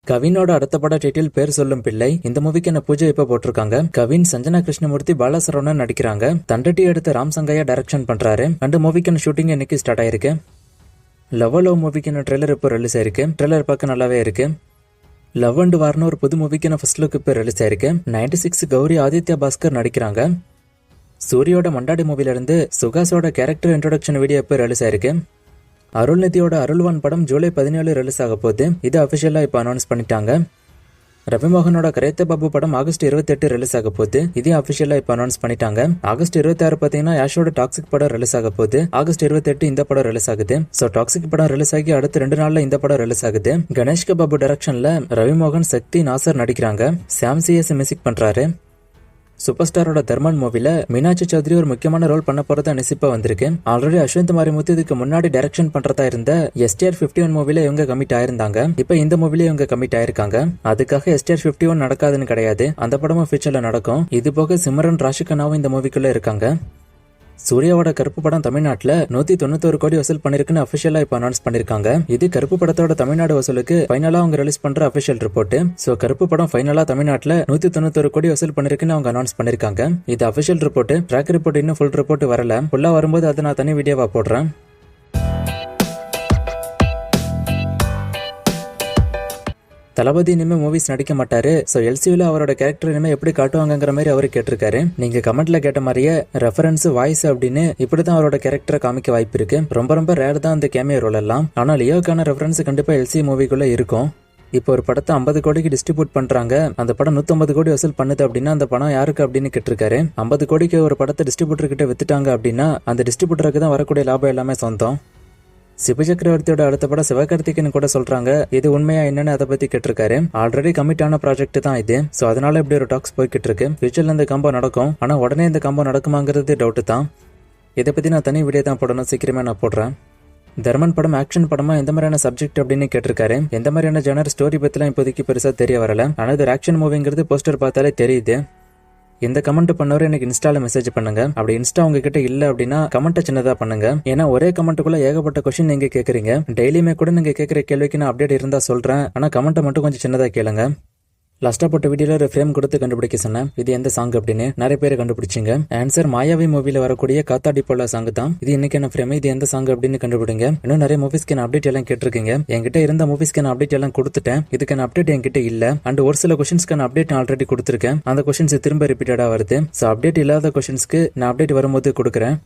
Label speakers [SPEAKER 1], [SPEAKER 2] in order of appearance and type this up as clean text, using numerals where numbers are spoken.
[SPEAKER 1] கவினோட அடுத்த பட டைட்டில் பேர் சொல்லும் பிள்ளை. இந்த மூவிக்கு என்ன பூஜை இப்ப போட்டிருக்காங்க. கவின், சஞ்சனா கிருஷ்ணமூர்த்தி, பாலசரவணன் நடிக்கிறாங்க. தண்டட்டி எடுத்து ராம் சங்கையா டைரக்ஷன் பண்றாரு. அண்ட் மூவிக்கான ஷூட்டிங் இன்னைக்கு ஸ்டார்ட் ஆயிருக்கு. லவ் மூவிக்கான ட்ரெய்லர் இப்போ ரிலீஸ் ஆயிருக்கு. ட்ரெய்லர் பார்க்க நல்லாவே இருக்கு. லவ் அண்ட் வார்னு ஒரு புது மூவிக்கான ஃபர்ஸ்ட் லுக் இப்போ ரிலீஸ் ஆயிருக்கு. 96 கௌரி ஆதித்யா பாஸ்கர் நடிக்கிறாங்க. சூரியோட மண்டாடி மூவில இருந்து சுகாஸோட கேரக்டர் இன்ட்ரோடக்ஷன் வீடியோ இப்போ ரிலீஸ் ஆயிருக்கு. அருள்நிதியோட அருள்வான் படம் ஜூலை 17 ரிலீஸ் ஆக போகுது. இது அபிஷியலா இப்போ அனௌன்ஸ் பண்ணிட்டாங்க. ரவிமோகனோட கரேத்த பாபு படம் ஆகஸ்ட் 28 ரிலீஸ் ஆக போகுது. இதையும் அபிஷியலா இப்போ அனௌன்ஸ் பண்ணிட்டாங்க. ஆகஸ்ட் 26 பாத்தீங்கன்னா யாஷோட டாக்ஸிக் படம் ரிலீஸ் ஆக போகுது. ஆகஸ்ட் 28 இந்த படம் ரிலீஸ் ஆகுது. சோ டாக்ஸிக் படம் ரிலீஸ் ஆகி அடுத்த 2 நாள்ல இந்த படம் ரிலீஸ் ஆகுது. கணேஷ் பாபு டைரக்ஷன்ல ரவிமோகன், சக்தி, நாசர் நடிக்கிறாங்க. சாம் சிஎஸ் மியூசிக் பண்றாரு. சூப்பர் ஸ்டாரோட தர்மன் மூவில மீனாட்சி சௌத்ரி ஒரு முக்கியமான ரோல் பண்ண போறதா நிசிப்பா வந்திருக்கு. ஆல்ரெடி அஸ்வந்த் மாரிமுத்து இதுக்கு முன்னாடி டைரக்ஷன் பண்றதா இருந்த STR 51 மூவில இவங்க கமிட் ஆயிருந்தாங்க. இப்ப இந்த மூவில இவங்க கமிட் ஆயிருக்காங்க. அதுக்காக STR 51 நடக்காதுன்னு கிடையாது, அந்த படமும் ஃபியூச்சர்ல நடக்கும். இது போக சிம்ரன் ராஷிகனாவும் இந்த மூவிக்குள்ள இருக்காங்க. சூர்யாவோட கருப்பு படம் தமிழ்நாட்டுல 191 கோடி வசூல் பண்ணிருக்குன்னு அபிஷியலா இப்ப அனௌன்ஸ் பண்ணிருக்காங்க. இது கருப்பு படத்தோட தமிழ்நாடு வசூலுக்கு ஃபைனலா அவங்க ரிலீஸ் பண்ற அபிஷியல் ரிப்போர்ட். சோ கருப்பு படம் ஃபைனலா தமிழ்நாட்டுல 191 கோடி வசூல் பண்ணிருக்குன்னு அவங்க அனௌன்ஸ் பண்ணிருக்காங்க. இது அபிஷியல் ரிப்போர்ட். ட்ராக் ரிப்போர்ட் இன்னும் ஃபுல் ரிப்போர்ட் வரல. ஃபுல்லா வரும்போது அதை நான் தனி வீடியோவா போடுறேன். தளபதி இனிமே மூவிஸ் நடிக்க மாட்டாரு. சோ எல்சியூல அவரோட கேரக்டர் இனிமே எப்படி காட்டுவாங்கிற மாதிரி அவரு கேட்டிருக்காரு. நீங்க கமெண்ட்ல கேட்ட மாதிரியே ரெஃபரன்ஸ், வாய்ஸ் அப்படின்னு இப்படிதான் அவரோட கேரக்டரை காமிக்க வாய்ப்பு இருக்கு. ரொம்ப ரேர் தான் அந்த கேமியோ ரோல் எல்லாம். ஆனா லியோக்கான ரெஃபரன்ஸ் கண்டிப்பா எல்சி மூவிக்குள்ள இருக்கும். இப்போ ஒரு படத்தை 50 கோடிக்கு டிஸ்ட்ரிபியூட் பண்றாங்க. அந்த படம் 150 கோடி வசூல் பண்ணுது அப்படின்னா அந்த படம் யாருக்கு அப்படின்னு கேட்டிருக்காரு. 50 கோடிக்கு ஒரு படத்தை டிஸ்ட்ரிபியூட்டர் கிட்ட வித்துட்டாங்க அப்படின்னா அந்த டிஸ்ட்ரிபியூட்டருக்கு தான் வரக்கூடிய லாபம் எல்லாமே சொந்தம். சிவசக்கரவர்த்தியோட அடுத்த படம் சிவகார்த்திகேயன் கூட சொல்றாங்க. இது உண்மையா என்னன்னு அதை பத்தி கேட்டிருக்காரு. ஆல்ரெடி கமிட் ஆன ப்ராஜெக்ட் தான் இது. சோ அதனால இப்படி ஒரு டாக்ஸ் போய்கிட்டு இருக்கு. ஃபியூச்சர்ல இந்த காம்போ நடக்கும். ஆனா உடனே இந்த காம்போ நடக்குமாங்கிறது டவுட் தான். இதை பத்தி நான் தனி வீடியோ தான் போடணும். சீக்கிரமே நான் போடுறேன். தர்மன் படம் ஆக்ஷன் படமா எந்த மாதிரியான சப்ஜெக்ட் அப்படின்னு கேட்டிருக்காரு. எந்த மாதிரியான ஜெனர் ஸ்டோரி பத்திலாம் இப்போதைக்கு பெருசா தெரிய வரல. ஆனா இது ஆக்ஷன் மூவிங்கிறது போஸ்டர் பார்த்தாலே தெரியுது. இந்த கமெண்ட் பண்ணவரை எனக்கு இன்ஸ்டால மெசேஜ் பண்ணுங்க. அப்படி இன்ஸ்டா உங்ககிட்ட இல்ல அப்படின்னா கமெண்ட்டை சின்னதா பண்ணுங்க. ஏன்னா ஒரே கமெண்ட்டுக்குள்ள ஏகப்பட்ட கொஸ்டின் நீங்க கேக்குறீங்க. டெய்லியுமே கூட நீங்க கேட்கிற கேள்விக்கு நான் அப்டேட் இருந்தா சொல்றேன். ஆனா கமெண்ட்டை மட்டும் கொஞ்சம் சின்னதா கேளுங்க. லாஸ்டா போட்ட வீடியோல ஒரு ஃப்ரேம் கொடுத்து கண்டுபிடிக்க சொன்னேன். இது எந்த சாங் அப்படின்னு நிறைய பேர் கண்டுபிடிச்சிங்க. ஆன்சர் மாயாவி மூவில வரக்கூடிய காத்தாடி போல சாங் தான். இது இன்னைக்கான ஃப்ரேம். இது எந்த சாங் அப்படின்னு கண்டுபிடிங்க. இன்னும் நிறைய மூவிஸ்க்கான அப்டேட் எல்லாம் கேட்டிருக்கீங்க. என்கிட்ட இருந்த மூவிஸ்க்கான அப்டேட் எல்லாம் கொடுத்துட்டேன். இதுக்கான அப்டேட் என்கிட்ட இல்ல. அண்ட் ஒரு சில கொஸ்டின்ஸ்க்கான அப்டேட் நான் ஆல்ரெடி கொடுத்துருக்கேன். அந்த கொஸ்டின்ஸ் திரும்ப ரிப்பீட்டடா வருது. சோ அப்டேட் இல்லாத கொஸ்டின்ஸ்க்கு நான் அப்டேட் வரும்போது கொடுக்குறேன்.